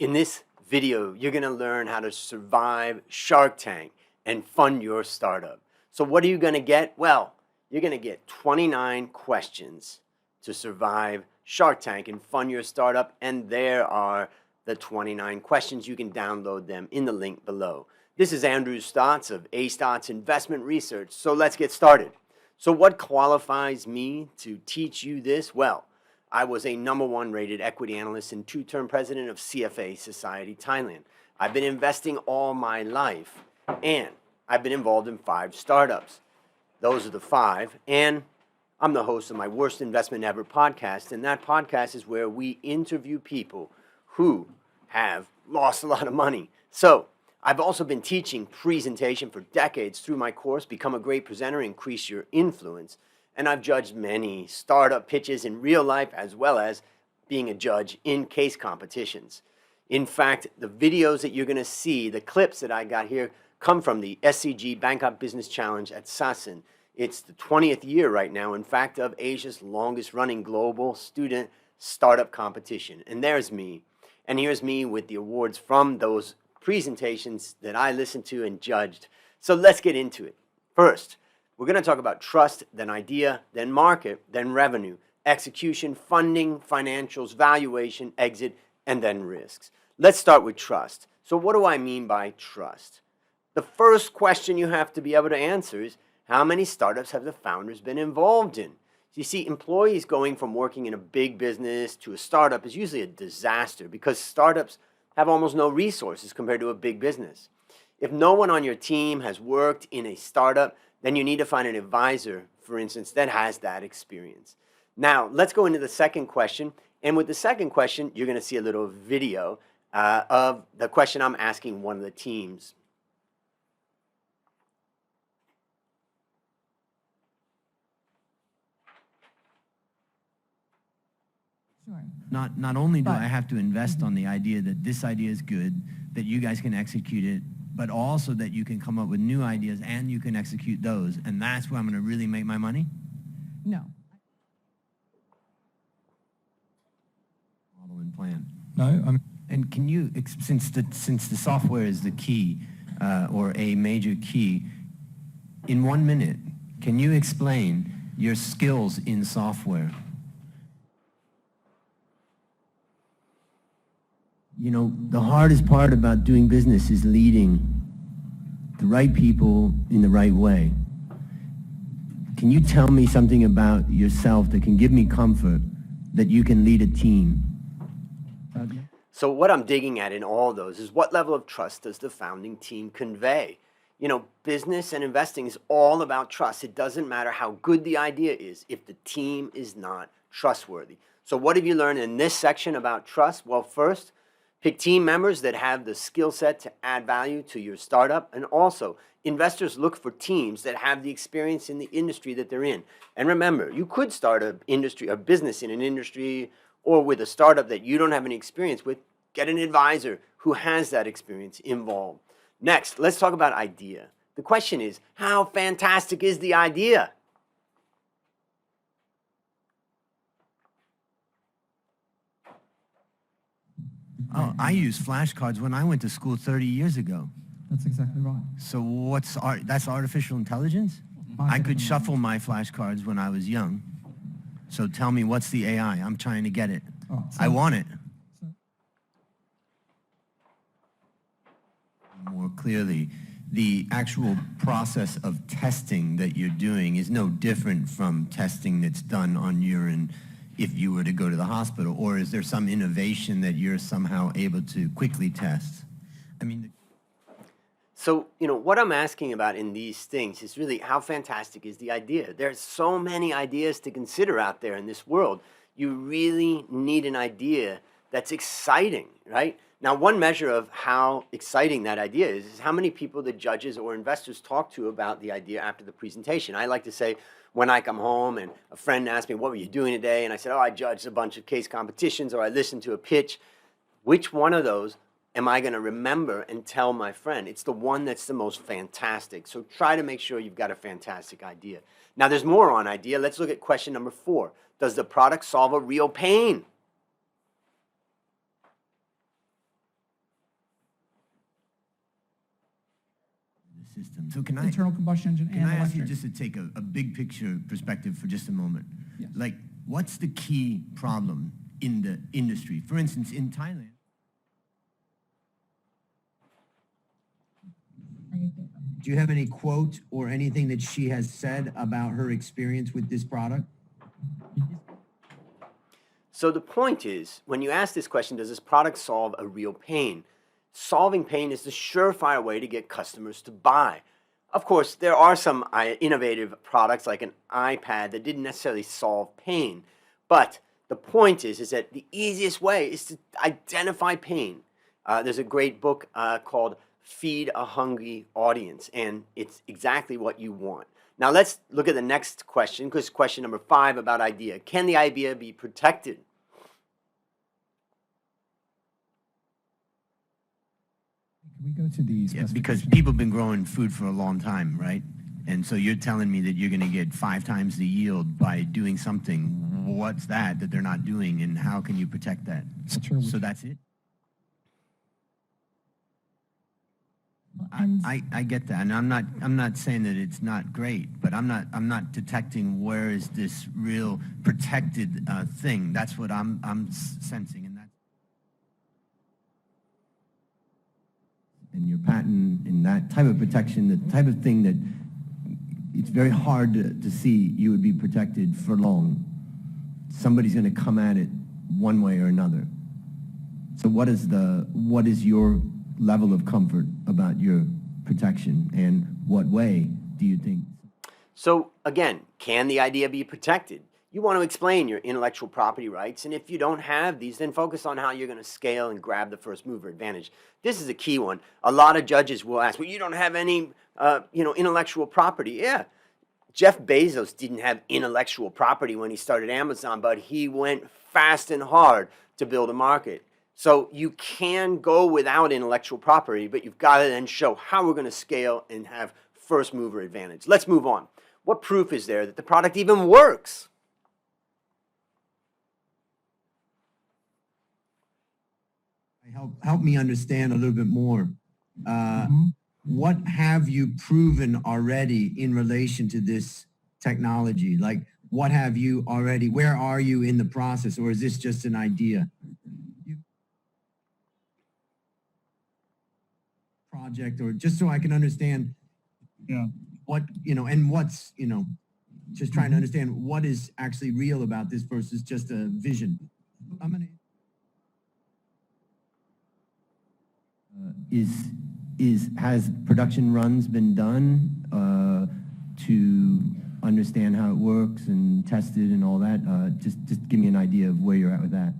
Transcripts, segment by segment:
In this video, you're going to learn how to survive Shark Tank and fund your startup. So what are you going to get? Well, you're going to get 29 questions to survive Shark Tank and fund your startup. And there are the 29 questions. You can download them in the link below. This is Andrew Stotz of A Stotz Investment Research. So let's get started. So what qualifies me to teach you this? Well, I was a #1 rated equity analyst and 2-term president of CFA Society Thailand. I've been investing all my life, and I've been involved in 5 startups. Those are the 5, and I'm the host of my Worst Investment Ever podcast, and that podcast is where we interview people who have lost a lot of money. So I've also been teaching presentation for decades through my course, Become a Great Presenter, Increase Your Influence. And I've judged many startup pitches in real life, as well as being a judge in case competitions. In fact, the videos that you're going to see, the clips that I got here, come from the SCG Bangkok Business Challenge at Sasin. It's the 20th year right now, in fact, of Asia's longest running global student startup competition. And there's me. And here's me with the awards from those presentations that I listened to and judged. So let's get into it. First, we're going to talk about trust, then idea, then market, then revenue, execution, funding, financials, valuation, exit, and then risks. Let's start with trust. So what do I mean by trust? The first question you have to be able to answer is, how many startups have the founders been involved in? You see, employees going from working in a big business to a startup is usually a disaster because startups have almost no resources compared to a big business. If no one on your team has worked in a startup, then you need to find an advisor, for instance, that has that experience. Now, let's go into the second question. And with the second question, you're going to see a little video of the question I'm asking one of the teams. Sure. Not only do I have to invest on the idea that this idea is good, that you guys can execute it, but also that you can come up with new ideas and you can execute those, and that's where I'm going to really make my money? No. Model and plan. No. And can you, since the software is the key, or a major key, in 1 minute, can you explain your skills in software? You know, the hardest part about doing business is leading the right people in the right way. Can you tell me something about yourself that can give me comfort that you can lead a team? So what I'm digging at in all those is, what level of trust does the founding team convey? You know, business and investing is all about trust. It doesn't matter how good the idea is if the team is not trustworthy. So what have you learned in this section about trust? Well, first, pick team members that have the skill set to add value to your startup. And also, investors look for teams that have the experience in the industry that they're in. And remember, you could start a business in an industry or with a startup that you don't have any experience with. Get an advisor who has that experience involved. Next, let's talk about idea. The question is, how fantastic is the idea? Oh, I used flashcards when I went to school 30 years ago. That's exactly right. So that's artificial intelligence? I could shuffle my flashcards when I was young. So tell me, what's the AI? I'm trying to get it. I want it. More clearly, the actual process of testing that you're doing is no different from testing that's done on urine if you were to go to the hospital, or is there some innovation that you're somehow able to quickly test? I mean, so, you know, what I'm asking about in these things is really, how fantastic is the idea? There's so many ideas to consider out there in this world. You really need an idea that's exciting, right? Now, one measure of how exciting that idea is how many people the judges or investors talk to about the idea after the presentation. I like to say, when I come home and a friend asks me, what were you doing today? And I said, oh, I judged a bunch of case competitions, or I listened to a pitch. Which one of those am I going to remember and tell my friend? It's the one that's the most fantastic. So try to make sure you've got a fantastic idea. Now, there's more on idea. Let's look at question number 4. Does the product solve a real pain? the system. So can I internal combustion engine can and I ask you electric. just to take a big picture perspective for just a moment? Yes. Like, what's the key problem in the industry? For instance, in Thailand. Do you have any quote or anything that she has said about her experience with this product? So the point is, when you ask this question, does this product solve a real pain? Solving pain is the surefire way to get customers to buy. Of course, there are some innovative products like an iPad that didn't necessarily solve pain. But the point is that the easiest way is to identify pain. There's a great book called Feed a Hungry Audience, and it's exactly what you want. Now let's look at the next question, because question number 5 about idea. Can the idea be protected? Can we go to the Because people have been growing food for a long time, right? And so you're telling me that you're going to get 5 times the yield by doing something. What's that they're not doing, and how can you protect that? So that's it? I get that, and I'm not saying that it's not great, but I'm not detecting where is this real protected thing. That's what I'm sensing, and your patent and that type of protection, the type of thing that it's very hard to see you would be protected for long. Somebody's going to come at it one way or another. So what is your level of comfort about your protection, and what way do you think? So again, can the idea be protected? You want to explain your intellectual property rights, and if you don't have these, then focus on how you're going to scale and grab the first mover advantage. This is a key one. A lot of judges will ask, well, you don't have any intellectual property. Yeah, Jeff Bezos didn't have intellectual property when he started Amazon, but he went fast and hard to build a market. So you can go without intellectual property, but you've got to then show how we're going to scale and have first mover advantage. Let's move on. What proof is there that the product even works? Help me understand a little bit more. What have you proven already in relation to this technology? Like, what have you already, where are you in the process, or is this just an idea? Project, or just so I can understand what, and what's, just trying to understand what is actually real about this versus just a vision. Has production runs been done to understand how it works and tested and all that? Just give me an idea of where you're at with that.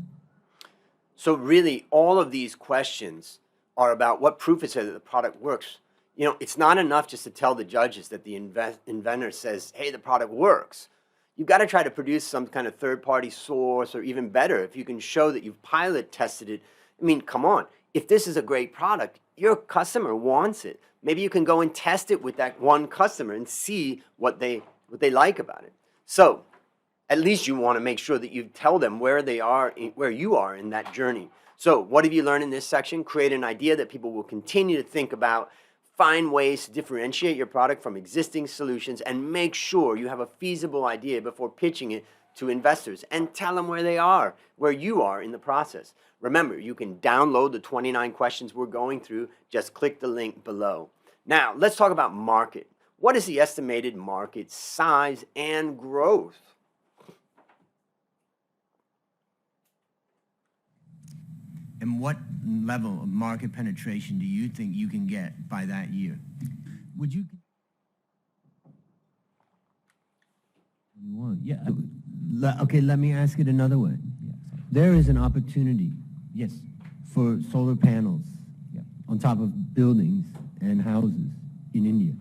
So really, all of these questions are about what proof is there that the product works. It's not enough just to tell the judges that the inventor says, hey, the product works. You've got to try to produce some kind of third-party source, or even better, if you can show that you've pilot tested it. I mean, come on. If this is a great product, your customer wants it. Maybe you can go and test it with that one customer and see what they like about it. So at least you want to make sure that you tell them where you are in that journey. So what have you learned in this section? Create an idea that people will continue to think about. Find ways to differentiate your product from existing solutions, and make sure you have a feasible idea before pitching it to investors, and tell them where you are in the process. Remember, you can download the 29 questions we're going through. Just click the link below. Now, let's talk about market. What is the estimated market size and growth? And what level of market penetration do you think you can get by that year? Would you? Yeah. Okay, let me ask it another way. There is an opportunity, yes, for solar panels on top of buildings and houses in India.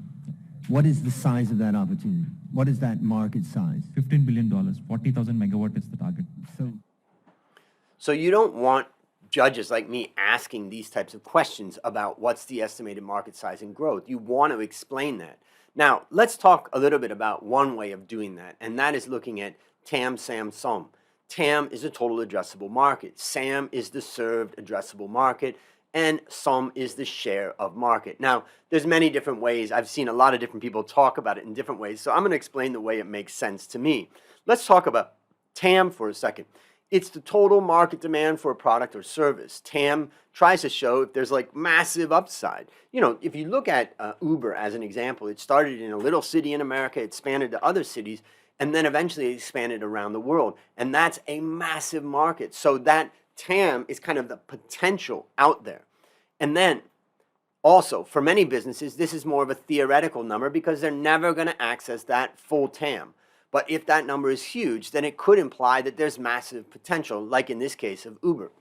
What is the size of that opportunity? What is that market size? $15 billion, 40,000 megawatt is the target. So you don't want judges like me asking these types of questions about what's the estimated market size and growth. You want to explain that. Now, let's talk a little bit about one way of doing that, and that is looking at TAM, SAM, SOM. TAM is the total addressable market. SAM is the served addressable market. and sum is the share of market. Now, there's many different ways. I've seen a lot of different people talk about it in different ways, so I'm going to explain the way it makes sense to me. Let's talk about TAM for a second. It's the total market demand for a product or service. TAM tries to show if there's like massive upside. You know, if you look at Uber as an example, it started in a little city in America, it expanded to other cities, and then eventually it expanded around the world. And that's a massive market. So that TAM is kind of the potential out there. And then also, for many businesses, this is more of a theoretical number because they're never going to access that full TAM. But if that number is huge, then it could imply that there's massive potential, like in this case of Uber.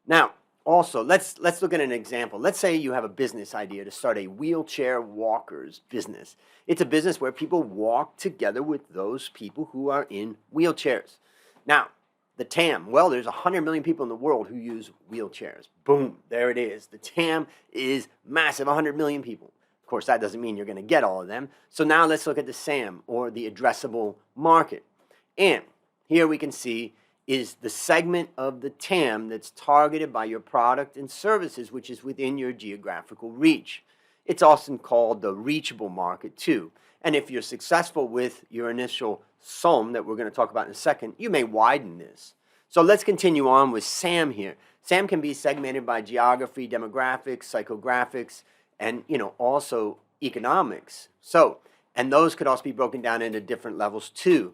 Now, also, let's look at an example. Let's say you have a business idea to start a wheelchair walkers business. It's a business where people walk together with those people who are in wheelchairs. Now, the TAM, well, there's 100 million people in the world who use wheelchairs. Boom, there it is. The TAM is massive, 100 million people. Of course, that doesn't mean you're going to get all of them. So now let's look at the SAM, or the addressable market. And here we can see is the segment of the TAM that's targeted by your product and services, which is within your geographical reach. It's often called the reachable market too. And if you're successful with your initial SOM that we're going to talk about in a second, you may widen this. So let's continue on with SAM here. SAM can be segmented by geography, demographics, psychographics, and also economics. So, and those could also be broken down into different levels too.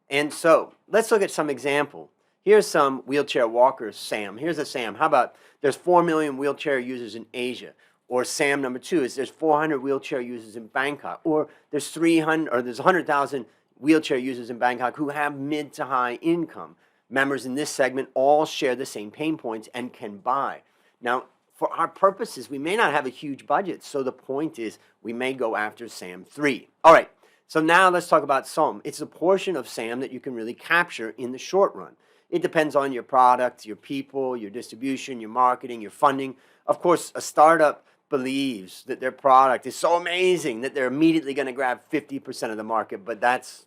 And so, let's look at some example. Here's some wheelchair walkers, SAM. Here's a SAM. How about there's 4 million wheelchair users in Asia? Or SAM number 2 is there's 400 wheelchair users in Bangkok. Or there's 100,000 wheelchair users in Bangkok who have mid to high income. Members in this segment all share the same pain points and can buy. Now, for our purposes, we may not have a huge budget, so the point is we may go after SAM 3. All right, so now let's talk about SOM. It's a portion of SAM that you can really capture in the short run. It depends on your product, your people, your distribution, your marketing, your funding. Of course, a startup believes that their product is so amazing that they're immediately going to grab 50% of the market, but that's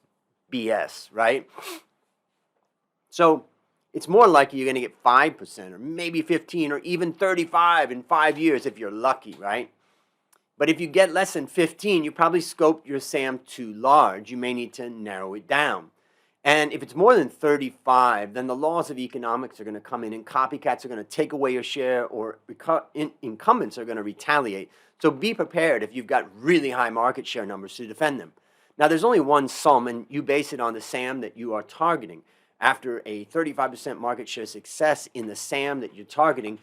BS, right? So it's more likely you're going to get 5% or maybe 15 or even 35 in 5 years if you're lucky, right? But if you get less than 15, you probably scoped your SAM too large. You may need to narrow it down. And if it's more than 35, then the laws of economics are going to come in and copycats are going to take away your share, or incumbents are going to retaliate. So be prepared if you've got really high market share numbers to defend them. Now, there's only one SOM, and you base it on the SAM that you are targeting. After a 35% market share success in the SAM that you're targeting,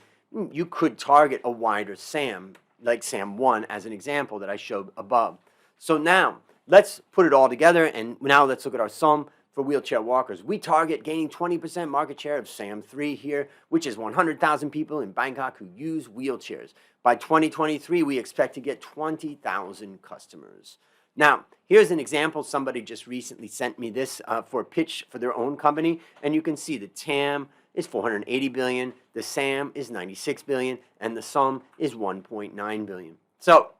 you could target a wider SAM, like SAM 1 as an example that I showed above. So now, let's put it all together, and now let's look at our SOM for wheelchair walkers. We target gaining 20% market share of SAM 3 here, which is 100,000 people in Bangkok who use wheelchairs. By 2023, we expect to get 20,000 customers. Now, here's an example. Somebody just recently sent me this for a pitch for their own company, and you can see the TAM is 480 billion, the SAM is 96 billion, and the SOM is 1.9 billion. So,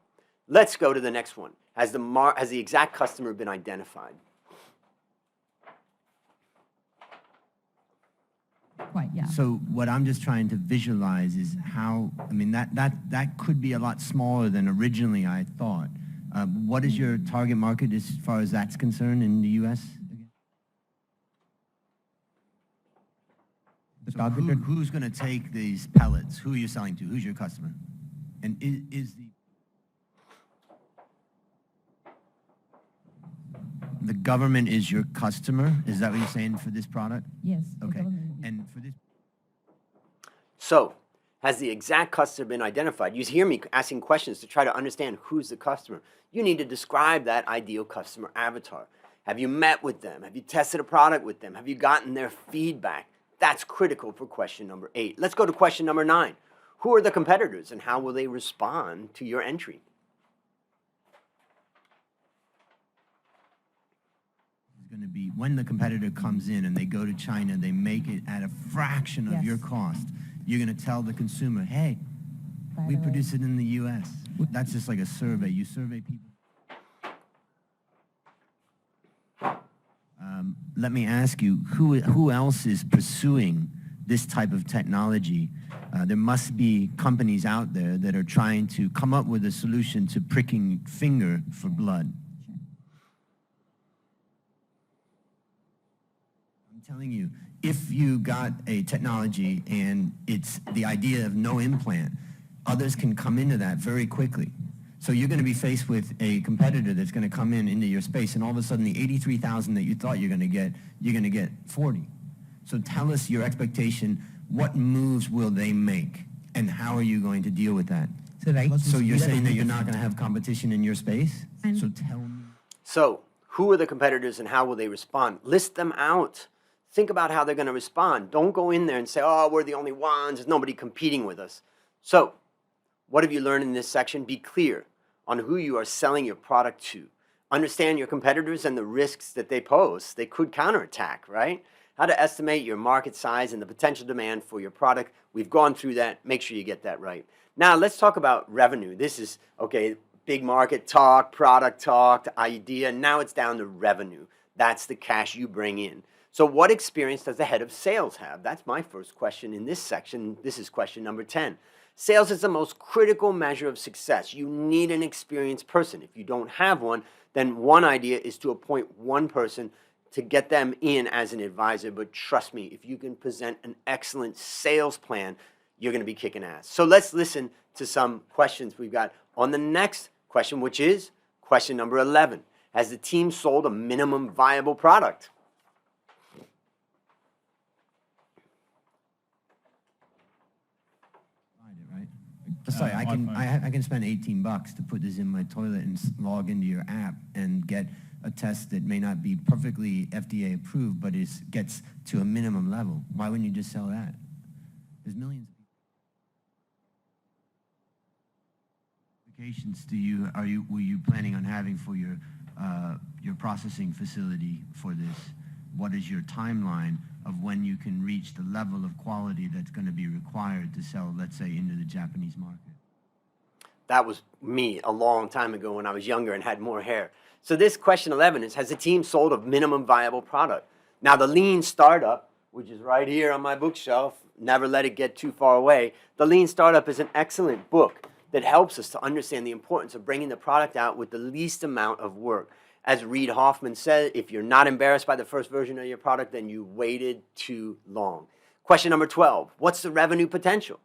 let's go to the next one. Has the exact customer been identified? Quite, yeah. So what I'm just trying to visualize is how, I mean, that could be a lot smaller than originally I thought. What is your target market as far as that's concerned in the U.S.? So who's going to take these pellets? Who are you selling to? Who's your customer? And is the government is your customer? Is that what you're saying for this product? Yes. Okay. And for this. So, has the exact customer been identified? You hear me asking questions to try to understand who's the customer. You need to describe that ideal customer avatar. Have you met with them? Have you tested a product with them? Have you gotten their feedback? That's critical for question number 8. Let's go to question number 9. Who are the competitors and how will they respond to your entry? Going to be when the competitor comes in and they go to China, they make it at a fraction of your cost. You're going to tell the consumer, hey, we produce it in the U.S. That's just like a survey. You survey people. Let me ask you, who else is pursuing this type of technology, there must be companies out there that are trying to come up with a solution to pricking finger for blood. I'm telling you, if you got a technology and it's the idea of no implant, others can come into that very quickly. So you're going to be faced with a competitor that's going to come into your space, and all of a sudden the 83,000 that you thought you're going to get 40. So tell us your expectation. What moves will they make, and how are you going to deal with that? So you're saying that you're not going to have competition in your space? So tell me. So who are the competitors and how will they respond? List them out. Think about how they're going to respond. Don't go in there and say, oh, we're the only ones. There's nobody competing with us. So what have you learned in this section? Be clear on who you are selling your product to. Understand your competitors and the risks that they pose. They could counterattack, right? How to estimate your market size and the potential demand for your product. We've gone through that. Make sure you get that right. Now let's talk about revenue. This is, okay, big market talk, product talk, idea. Now it's down to revenue. That's the cash you bring in. So what experience does the head of sales have? That's my first question in this section. This is question number 10. Sales is the most critical measure of success. You need an experienced person. If you don't have one, then one idea is to appoint one person to get them in as an advisor. But trust me, if you can present an excellent sales plan, you're going to be kicking ass. So let's listen to some questions we've got on the next question, which is question number 11. Has the team sold a minimum viable product? Sorry, I can spend $18 to put this in my toilet and log into your app and get a test that may not be perfectly FDA approved, but gets to a minimum level. Why wouldn't you just sell that? There's millions of applications. Were you planning on having for your processing facility for this? What is your timeline of when you can reach the level of quality that's going to be required to sell, let's say, into the Japanese market? That was me a long time ago when I was younger and had more hair. So this question 11 is, has the team sold a minimum viable product? Now the Lean Startup, which is right here on my bookshelf, never let it get too far away. The Lean Startup is an excellent book that helps us to understand the importance of bringing the product out with the least amount of work. As Reid Hoffman said, if you're not embarrassed by the first version of your product, then you waited too long. Question number 12, what's the revenue potential?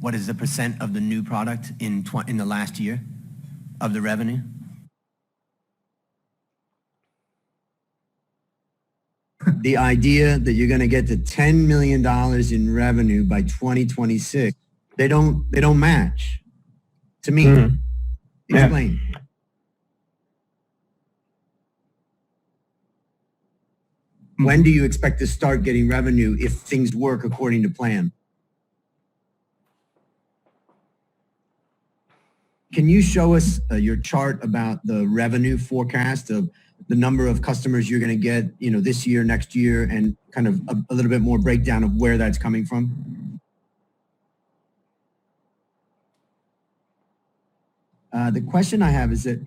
What is the percent of the new product in the last year of the revenue? The idea that you're going to get to $10 million in revenue by 2026, they don't match to me. Explain. When do you expect to start getting revenue if things work according to plan? Can you show us your chart about the revenue forecast of the number of customers you're going to get, this year, next year, and kind of a little bit more breakdown of where that's coming from? The question I have is that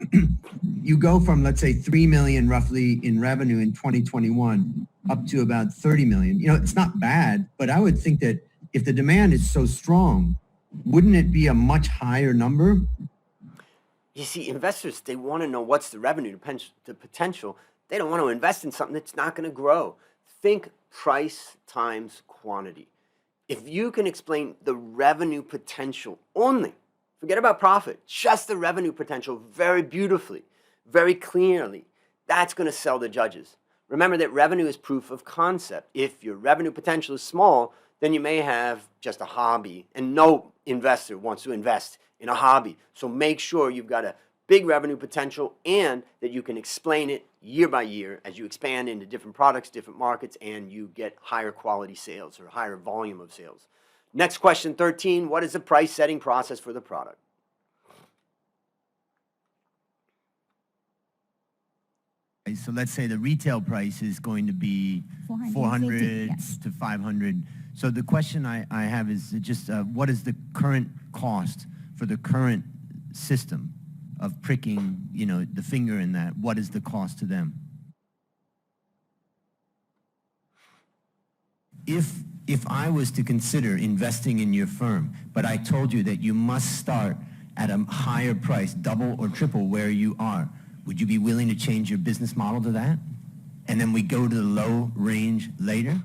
you go from, let's say, 3 million roughly in revenue in 2021 up to about 30 million. It's not bad, but I would think that if the demand is so strong, wouldn't it be a much higher number? You see, investors, they want to know what's the revenue, the potential. They don't want to invest in something that's not going to grow. Think price times quantity. If you can explain the revenue potential only, forget about profit, just the revenue potential very beautifully, very clearly, that's going to sell the judges. Remember that revenue is proof of concept. If your revenue potential is small, then you may have just a hobby, and no investor wants to invest in a hobby. So make sure you've got a big revenue potential and that you can explain it year by year as you expand into different products, different markets, and you get higher quality sales or higher volume of sales. Next question 13, what is the price setting process for the product? So let's say the retail price is going to be 400 yes. to 500. So the question I have is just what is the current cost for the current system of pricking, the finger in that, what is the cost to them? If I was to consider investing in your firm, but I told you that you must start at a higher price, double or triple where you are, would you be willing to change your business model to that? And then we go to the low range later?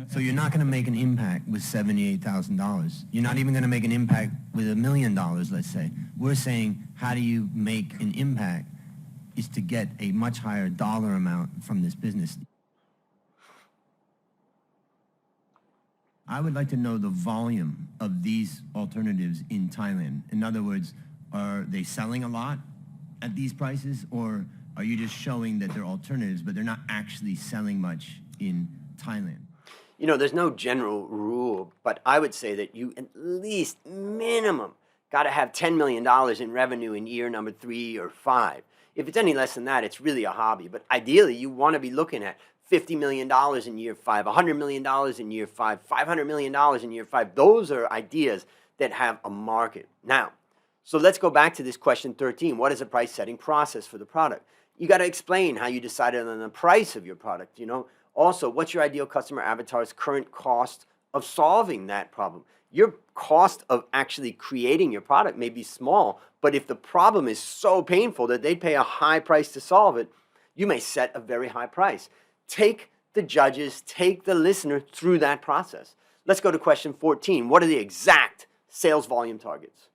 So you're not going to make an impact with $78,000. You're not even going to make an impact with $1 million, let's say. We're saying, how do you make an impact is to get a much higher dollar amount from this business. I would like to know the volume of these alternatives in Thailand. In other words, are they selling a lot at these prices, or are you just showing that they're alternatives, but they're not actually selling much in Thailand? There's no general rule, but I would say that you at least minimum got to have $10 million in revenue in year number 3 or 5. If it's any less than that, it's really a hobby. But ideally, you want to be looking at $50 million in year 5, $100 million in year 5, $500 million in year 5. Those are ideas that have a market. Now, so let's go back to this question 13. What is the price setting process for the product? You got to explain how you decided on the price of your product. Also, what's your ideal customer avatar's current cost of solving that problem? Your cost of actually creating your product may be small, but if the problem is so painful that they'd pay a high price to solve it, you may set a very high price. Take the judges, take the listener through that process. Let's go to question 14. What are the exact sales volume targets?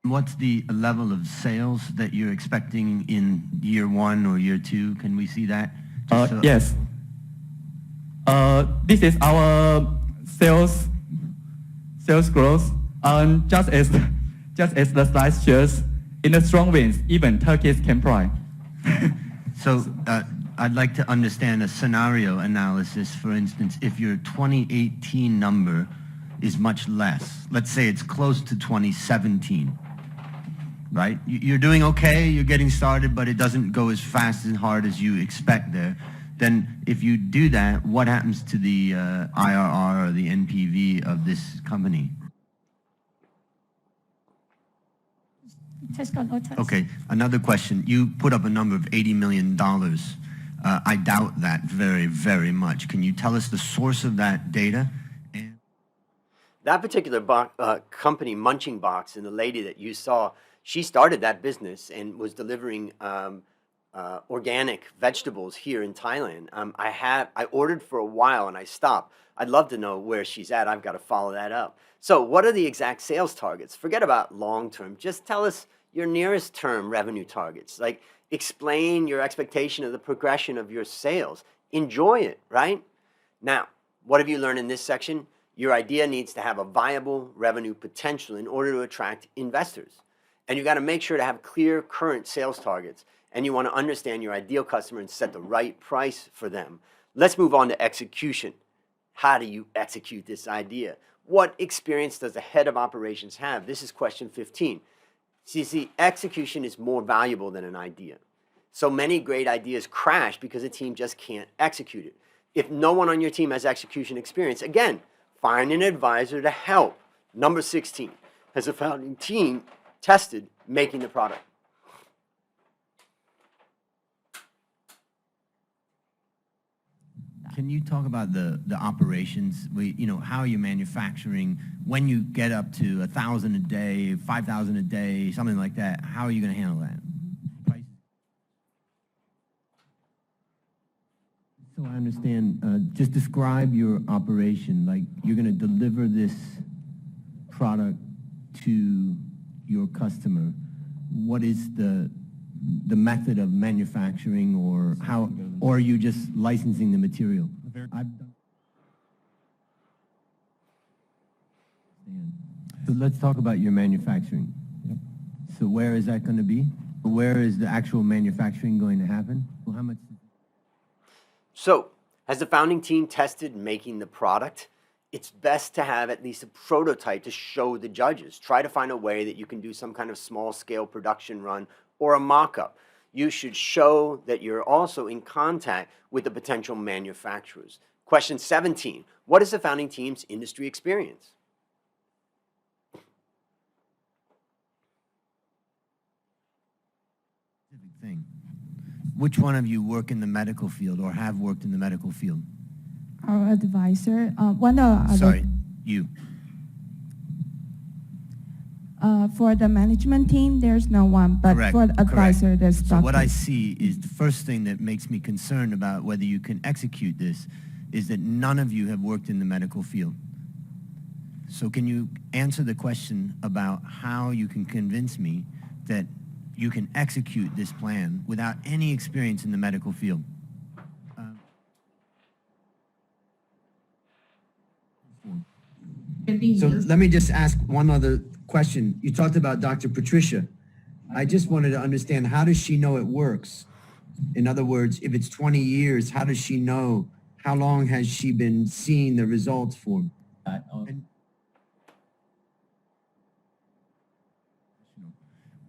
What's the level of sales that you're expecting in year 1 or year 2? Can we see that? Yes. This is our sales growth. Just as the slide shows, in the strong winds, even turkeys can fly. So I'd like to understand a scenario analysis. For instance, if your 2018 number is much less, let's say it's close to 2017, right? You're doing okay, you're getting started, but it doesn't go as fast and hard as you expect there. Then if you do that, what happens to the IRR or the NPV of this company? Okay, another question. You put up a number of $80 million. I doubt that very, very much. Can you tell us the source of that data? That particular company, Munching Box, and the lady that you saw, she started that business and was delivering organic vegetables here in Thailand. I ordered for a while and I stopped. I'd love to know where she's at. I've got to follow that up. So what are the exact sales targets? Forget about long term. Just tell us your nearest term revenue targets. Like, explain your expectation of the progression of your sales. Enjoy it, right? Now, what have you learned in this section? Your idea needs to have a viable revenue potential in order to attract investors. And you got to make sure to have clear current sales targets. And you want to understand your ideal customer and set the right price for them. Let's move on to execution. How do you execute this idea? What experience does the head of operations have? This is question 15. See, execution is more valuable than an idea. So many great ideas crash because a team just can't execute it. If no one on your team has execution experience, again, find an advisor to help. Number 16, has the founding team tested making the product? Can you talk about the operations? How are you manufacturing? When you get up to 1,000 a day, 5,000 a day, something like that, how are you going to handle that? So I understand, just describe your operation. Like, you're going to deliver this product to your customer. What is the method of manufacturing, or how, or are you just licensing the material? So let's talk about your manufacturing. So where is that going to be? Where is the actual manufacturing going to happen? Well, how much? So, has the founding team tested making the product? It's best to have at least a prototype to show the judges. Try to find a way that you can do some kind of small-scale production run or a mock-up. You should show that you're also in contact with the potential manufacturers. Question 17. What is the founding team's industry experience? Thing. Which one of you work in the medical field or have worked in the medical field? Our advisor, Sorry, you. For the management team, there's no one, but Correct, for the advisor, correct. there's So what I doctors. see is the first thing that makes me concerned about whether you can execute this is that none of you have worked in the medical field. So can you answer the question about how you can convince me that you can execute this plan without any experience in the medical field? So let me just ask one other question. You talked about Dr. Patricia. I just wanted to understand, how does she know it works? In other words, if it's 20 years, how does she know? How long has she been seeing the results for? And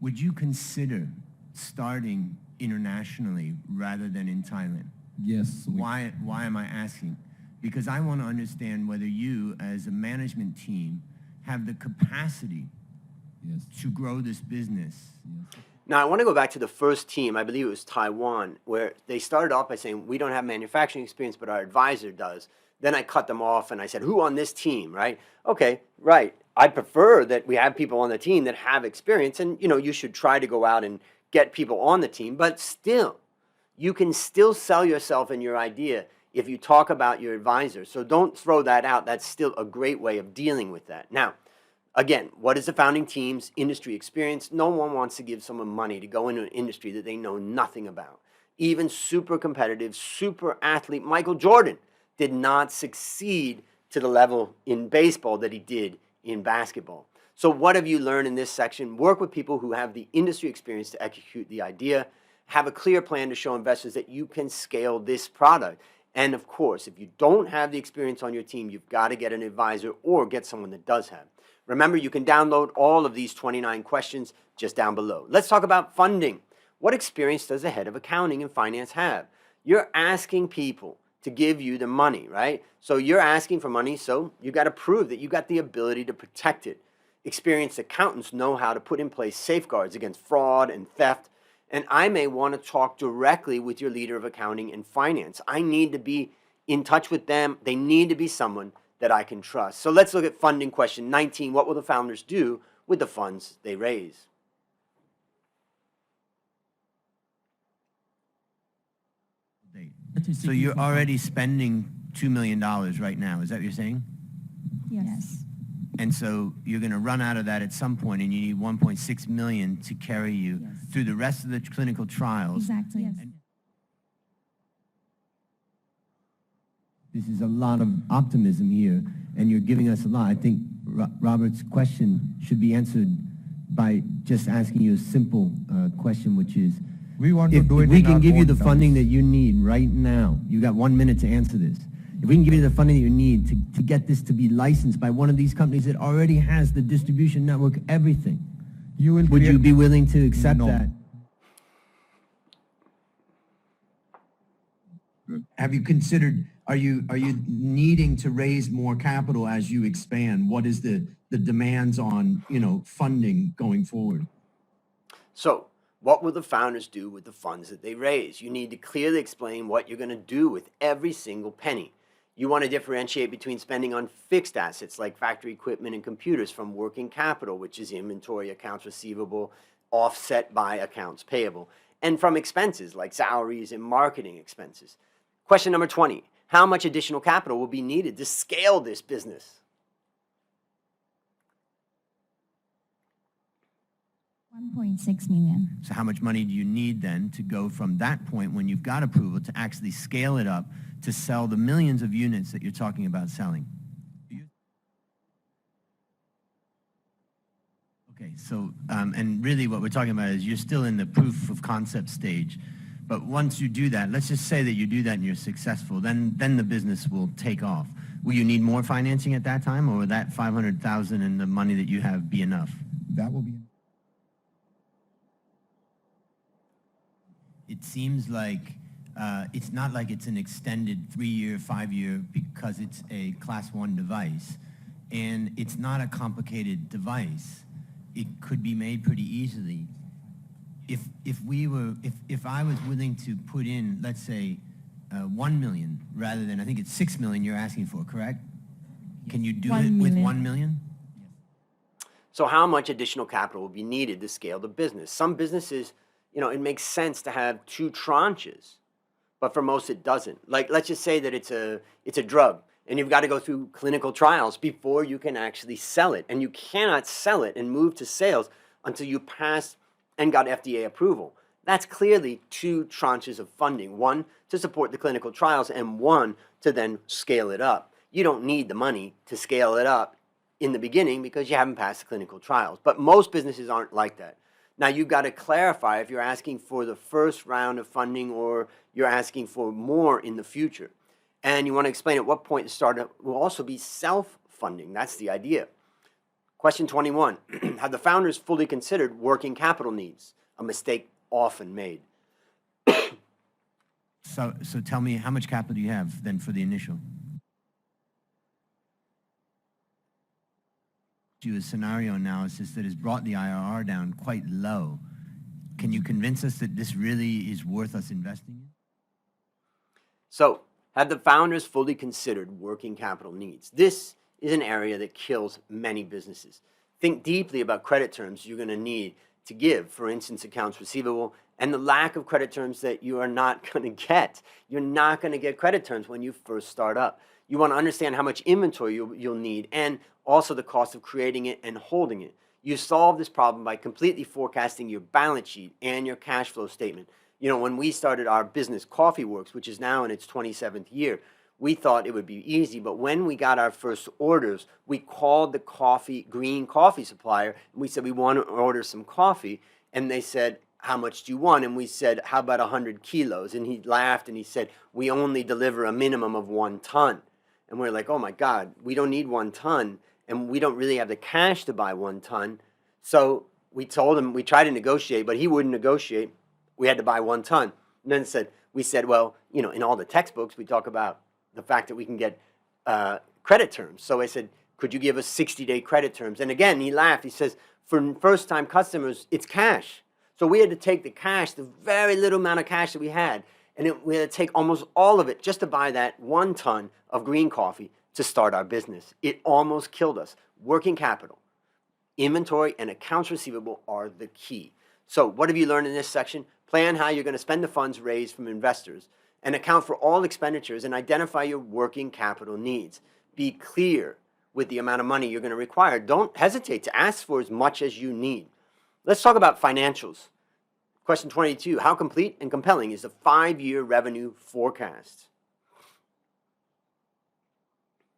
Would you consider starting internationally rather than in Thailand? Yes. Why am I asking? Because I want to understand whether you, as a management team, have the capacity Yes. to grow this business. Yes. Now, I want to go back to the first team, I believe it was Taiwan, where they started off by saying, we don't have manufacturing experience, but our advisor does. Then I cut them off and I said, who on this team, right? Okay, right. I prefer that we have people on the team that have experience, and you should try to go out and get people on the team, but still, you can still sell yourself and your idea if you talk about your advisor. So don't throw that out. That's still a great way of dealing with that. Now, again, what is the founding team's industry experience? No one wants to give someone money to go into an industry that they know nothing about. Even super competitive, super athlete Michael Jordan did not succeed to the level in baseball that he did in basketball. So what have you learned in this section? Work with people who have the industry experience to execute the idea. Have a clear plan to show investors that you can scale this product. And of course, if you don't have the experience on your team, you've got to get an advisor or get someone that does have. Remember, you can download all of these 29 questions just down below. Let's talk about funding. What experience does the head of accounting and finance have? You're asking people to give you the money, right? So you're asking for money, so you got to prove that you got the ability to protect it. Experienced accountants know how to put in place safeguards against fraud and theft. And I may want to talk directly with your leader of accounting and finance. I need to be in touch with them. They need to be someone that I can trust. So let's look at funding question 19. What will the founders do with the funds they raise? So you're already spending $2 million right now. Is that what you're saying? Yes. And so you're going to run out of that at some point, and you need 1.6 million to carry you Yes. through the rest of the clinical trials. Exactly. Yes. This is a lot of optimism here, and you're giving us a lot. I think Robert's question should be answered by just asking you a simple question, which is, We want to if do it we in can our give you own the funding terms. that you need right now, you got 1 minute to answer this. If we can give you the funding that you need to get this to be licensed by one of these companies that already has the distribution network, everything, You will would you create- be willing to accept No. that? have you considered, are you needing to raise more capital as you expand? What is the demands on, funding going forward? So what will the founders do with the funds that they raise? You need to clearly explain what you're going to do with every single penny. You want to differentiate between spending on fixed assets like factory equipment and computers from working capital, which is inventory, accounts receivable, offset by accounts payable, and from expenses like salaries and marketing expenses. Question number 20, how much additional capital will be needed to scale this business? 1.6 million. So how much money do you need then to go from that point when you've got approval to actually scale it up to sell the millions of units that you're talking about selling? Okay, so, and really what we're talking about is you're still in the proof of concept stage. But once you do that, let's just say that you do that and you're successful, then the business will take off. Will you need more financing at that time, or will that 500,000 and the money that you have be enough? That will be. It seems like it's not like it's an extended 3-year, 5-year, because it's a class 1 device. And it's not a complicated device. It could be made pretty easily. If I was willing to put in, let's say, 1 million rather than, I think it's 6 million you're asking for, correct? Can you do 1 it with million. 1 million? So how much additional capital will be needed to scale the business? Some businesses, it makes sense to have 2 tranches, but for most it doesn't. Like, let's just say that it's a drug, and you've got to go through clinical trials before you can actually sell it. And you cannot sell it and move to sales until you pass and got FDA approval. That's clearly 2 tranches of funding, one to support the clinical trials and one to then scale it up. You don't need the money to scale it up in the beginning because you haven't passed the clinical trials. But most businesses aren't like that. Now, you've got to clarify if you're asking for the first round of funding or you're asking for more in the future. And you want to explain at what point the startup will also be self-funding. That's the idea. Question 21. Have the founders fully considered working capital needs? A mistake often made. So tell me, how much capital do you have then for the initial? Do a scenario analysis that has brought the IRR down quite low. Can you convince us that this really is worth us investing in? So, have the founders fully considered working capital needs? This is an area that kills many businesses. Think deeply about credit terms you're going to need to give, for instance, accounts receivable, and the lack of credit terms that you are not going to get. You're not going to get credit terms when you first start up. You want to understand how much inventory you'll need and also the cost of creating it and holding it. You solve this problem by completely forecasting your balance sheet and your cash flow statement. When we started our business, Coffee Works, which is now in its 27th year, we thought it would be easy, but when we got our first orders, we called the green coffee supplier, and we said, we want to order some coffee, and they said, how much do you want? And we said, how about 100 kilos? And he laughed and he said, we only deliver a minimum of 1 ton. And we're like, oh my God, we don't need 1 ton, and we don't really have the cash to buy 1 ton. So we told him, we tried to negotiate, but he wouldn't negotiate. We had to buy 1 ton. And then we said, well, in all the textbooks, we talk about the fact that we can get credit terms. So I said, could you give us 60-day credit terms? And again, he laughed. He says, for first-time customers, it's cash. So we had to take the cash, the very little amount of cash that we had, and we had to take almost all of it just to buy that 1 ton of green coffee to start our business. It almost killed us. Working capital, inventory, and accounts receivable are the key. So what have you learned in this section? Plan how you're going to spend the funds raised from investors and account for all expenditures and identify your working capital needs. Be clear with the amount of money you're going to require. Don't hesitate to ask for as much as you need. Let's talk about financials. Question 22, how complete and compelling is the 5-year revenue forecast?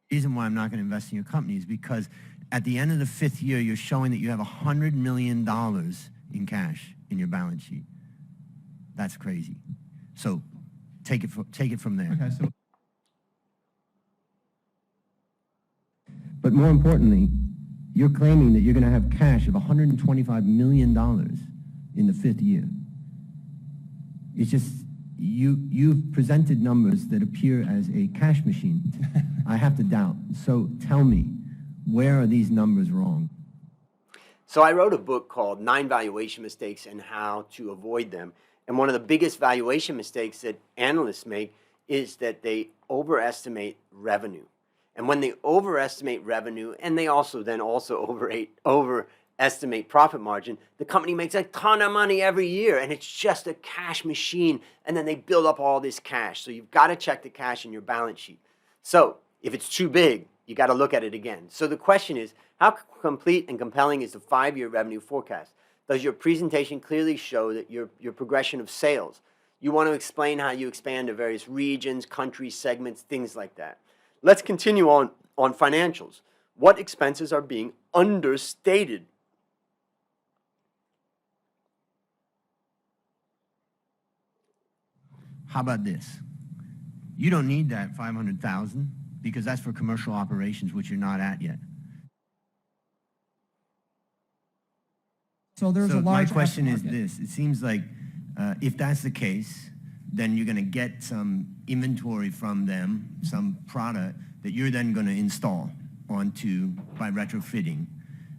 The reason why I'm not going to invest in your company is because at the end of the 5th year, you're showing that you have $100 million in cash in your balance sheet. That's crazy. So take it from there. Okay, so But more importantly, you're claiming that you're going to have cash of $125 million in the 5th year. It's just, you've presented numbers that appear as a cash machine. I have to doubt. So tell me, where are these numbers wrong? So I wrote a book called 9 Valuation Mistakes and How to Avoid Them. And one of the biggest valuation mistakes that analysts make is that they overestimate revenue. And when they overestimate revenue, and they also overestimate profit margin, the company makes a ton of money every year, and it's just a cash machine, and then they build up all this cash. So you've got to check the cash in your balance sheet. So if it's too big, you got to look at it again. So the question is, how complete and compelling is the 5-year revenue forecast? Does your presentation clearly show that your progression of sales? You want to explain how you expand to various regions, countries, segments, things like that. Let's continue on financials. What expenses are being understated? How about this? You don't need that $500,000 because that's for commercial operations, which you're not at yet. So there's a So my large question is aftermarket. this. It seems like if that's the case, then you're going to get some inventory from them, some product that you're then going to install onto by retrofitting.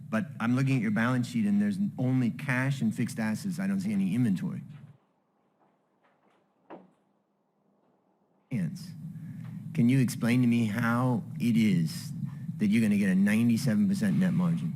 But I'm looking at your balance sheet and there's only cash and fixed assets. I don't see any inventory. Can you explain to me how it is that you're going to get a 97% net margin?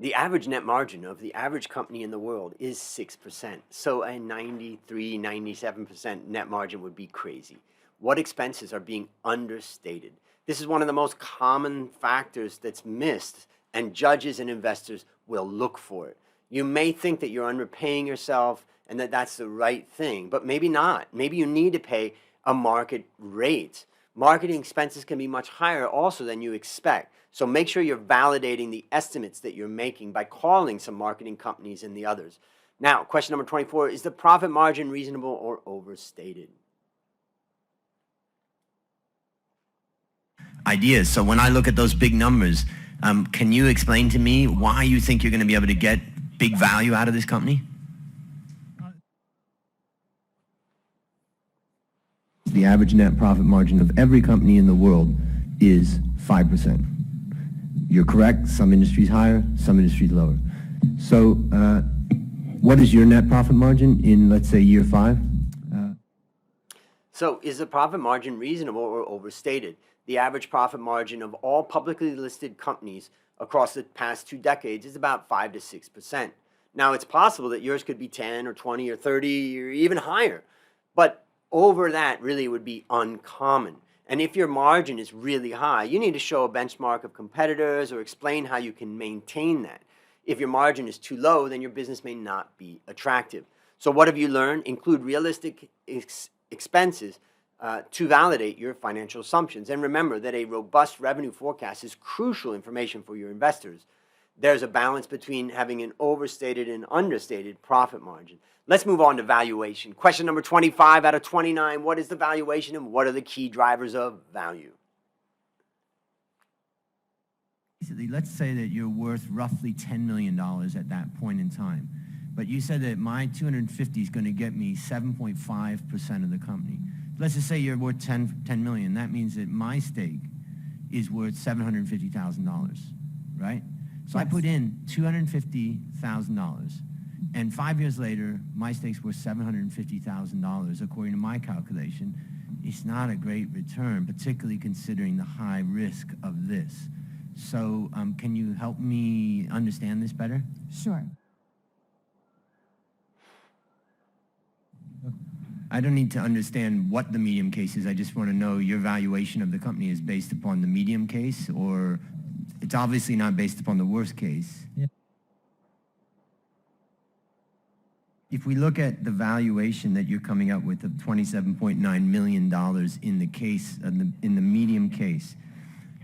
The average net margin of the average company in the world is 6%. So a 93, 97% net margin would be crazy. What expenses are being understated? This is one of the most common factors that's missed, and judges and investors will look for it. You may think that you're underpaying yourself and that that's the right thing, but maybe not. Maybe you need to pay a market rate. Marketing expenses can be much higher also than you expect. So make sure you're validating the estimates that you're making by calling some marketing companies and the others. Now, question number 24, is the profit margin reasonable or overstated? Ideas. So when I look at those big numbers, can you explain to me why you think you're going to be able to get big value out of this company? The average net profit margin of every company in the world is 5%. You're correct. Some industries higher, some industries lower. So what is your net profit margin in, let's say, year 5? So is the profit margin reasonable or overstated? The average profit margin of all publicly listed companies across the past 2 decades is about 5 to 6%. Now, it's possible that yours could be 10 or 20 or 30 or even higher, but over that really would be uncommon. And if your margin is really high, you need to show a benchmark of competitors or explain how you can maintain that. If your margin is too low, then your business may not be attractive. So what have you learned? Include realistic expenses to validate your financial assumptions. And remember that a robust revenue forecast is crucial information for your investors. There's a balance between having an overstated and understated profit margin. Let's move on to valuation. Question number 25 out of 29, what is the valuation and what are the key drivers of value? Basically, let's say that you're worth roughly $10 million at that point in time. But you said that my 250 is going to get me 7.5% of the company. Let's just say you're worth 10 million. That means that my stake is worth $750,000, right? So I put in $250,000, and 5 years later, my stake's worth $750,000, according to my calculation. It's not a great return, particularly considering the high risk of this. So can you help me understand this better? Sure. I don't need to understand what the medium case is. I just want to know your valuation of the company is based upon the medium case, or it's obviously not based upon the worst case. Yeah. If we look at the valuation that you're coming up with of $27.9 million in the case, in the medium case,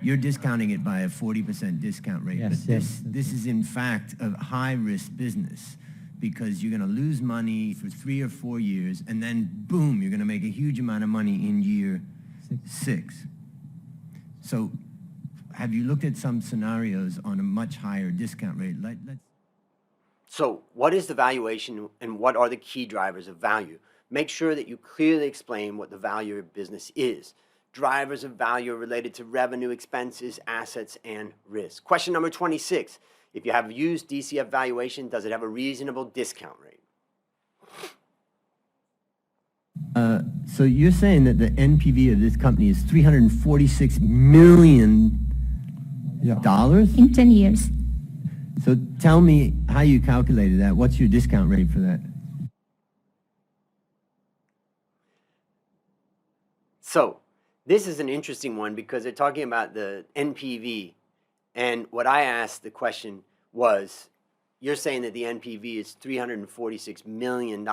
you're discounting it by a 40% discount rate. Yes, But yes. this is in fact a high-risk business, because you're going to lose money for 3 or 4 years, and then boom, you're going to make a huge amount of money in year 6. So have you looked at some scenarios on a much higher discount rate? So what is the valuation and what are the key drivers of value? Make sure that you clearly explain what the value of your business is. Drivers of value are related to revenue, expenses, assets, and risk. Question number 26. If you have used DCF valuation, does it have a reasonable discount rate? So you're saying that the NPV of this company is $346 million? In 10 years. So tell me how you calculated that. What's your discount rate for that? So this is an interesting one because they're talking about the NPV. And what I asked the question was, you're saying that the NPV is $346 million.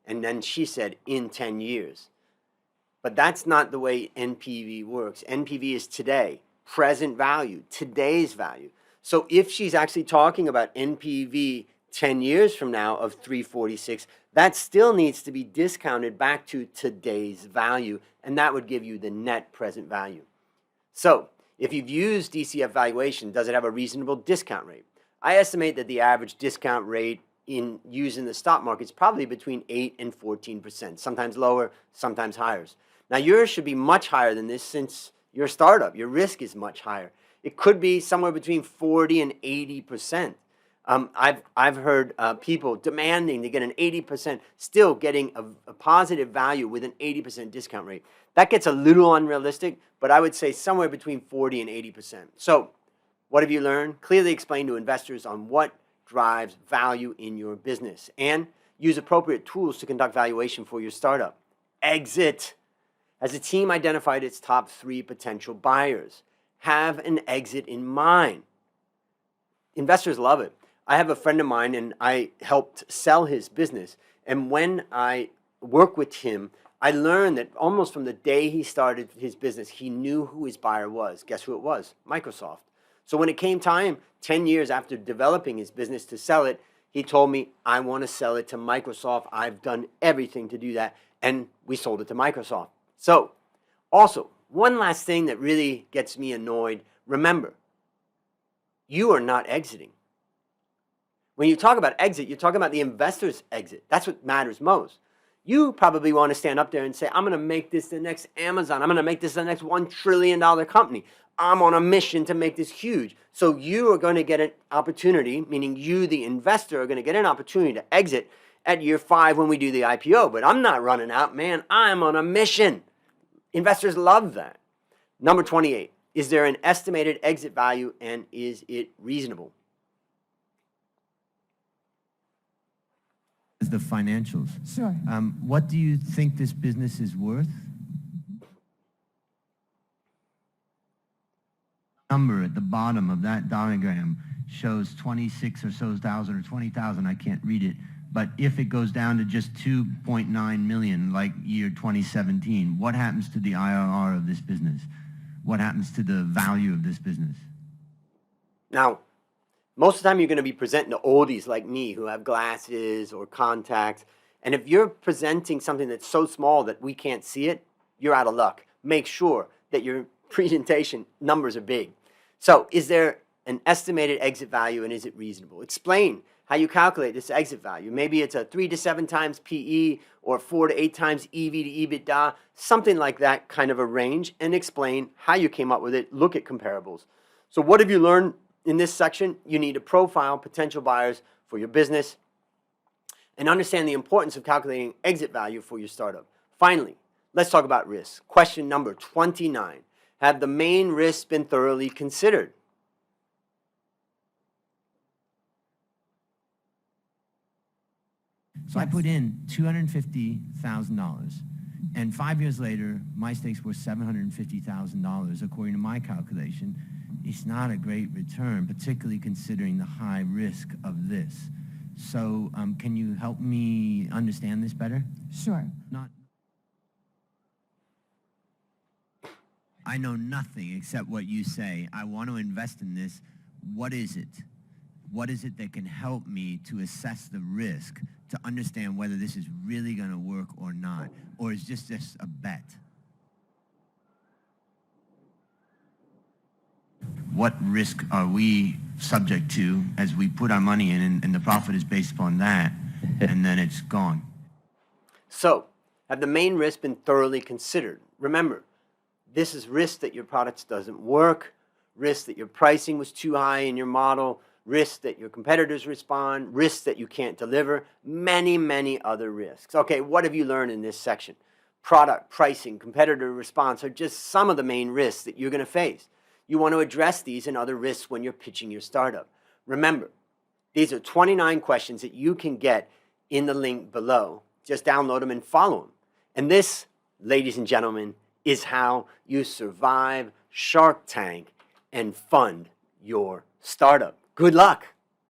And then she said, in 10 years. But that's not the way NPV works. NPV is today, present value, today's value. So if she's actually talking about NPV 10 years from now of 346, that still needs to be discounted back to today's value, and that would give you the net present value. So if you've used DCF valuation, does it have a reasonable discount rate? I estimate that the average discount rate in using the stock market is probably between 8 and 14%, sometimes lower, sometimes higher. Now, yours should be much higher than this since you're a startup. Your risk is much higher. It could be somewhere between 40 and 80%. I've heard people demanding to get an 80%, still getting a positive value with an 80% discount rate. That gets a little unrealistic, but I would say somewhere between 40 and 80%. So what have you learned? Clearly explain to investors on what drives value in your business and use appropriate tools to conduct valuation for your startup. Exit. Has the team identified its top 3 potential buyers? Have an exit in mind. Investors love it. I have a friend of mine and I helped sell his business. And when I work with him, I learned that almost from the day he started his business, he knew who his buyer was. Guess who it was? Microsoft. So when it came time, 10 years after developing his business to sell it, he told me, I want to sell it to Microsoft. I've done everything to do that. And we sold it to Microsoft. So also, one last thing that really gets me annoyed, remember, you are not exiting. When you talk about exit, you're talking about the investor's exit. That's what matters most. You probably want to stand up there and say, I'm going to make this the next Amazon. I'm going to make this the next $1 trillion company. I'm on a mission to make this huge. So you are going to get an opportunity, meaning you, the investor, are going to get an opportunity to exit at year 5 when we do the IPO. But I'm not running out, man. I'm on a mission. Investors love that. Number 28, is there an estimated exit value and is it reasonable? The financials. Sure. What do you think this business is worth? Number at the bottom of that diagram shows 26 or so thousand or 20,000. I can't read it. But if it goes down to just 2.9 million, like year 2017, what happens to the IRR of this business? What happens to the value of this business? Now, most of the time you're going to be presenting to oldies like me who have glasses or contacts. And if you're presenting something that's so small that we can't see it, you're out of luck. Make sure that your presentation numbers are big. So is there an estimated exit value and is it reasonable? Explain how you calculate this exit value. Maybe it's a 3 to 7 times PE or 4 to 8 times EV to EBITDA, something like that kind of a range, and explain how you came up with it. Look at comparables. So what have you learned in this section? You need to profile potential buyers for your business and understand the importance of calculating exit value for your startup. Finally, let's talk about risks. Question number 29. Have the main risks been thoroughly considered? So I put in $250,000, and 5 years later, my stakes were $750,000, according to my calculation. It's not a great return, particularly considering the high risk of this. So can you help me understand this better? Sure. I know nothing except what you say. I want to invest in this. What is it? What is it that can help me to assess the risk, to understand whether this is really going to work or not? Or is this just a bet? What risk are we subject to as we put our money in and the profit is based upon that, and then it's gone? So, have the main risks been thoroughly considered? Remember, this is risk that your product doesn't work, risk that your pricing was too high in your model, risk that your competitors respond, risk that you can't deliver, many, many other risks. Okay, what have you learned in this section? Product, pricing, competitor response are just some of the main risks that you're going to face. You want to address these and other risks when you're pitching your startup. Remember, these are 29 questions that you can get in the link below. Just download them and follow them. And this, ladies and gentlemen, is how you survive Shark Tank and fund your startup. Good luck.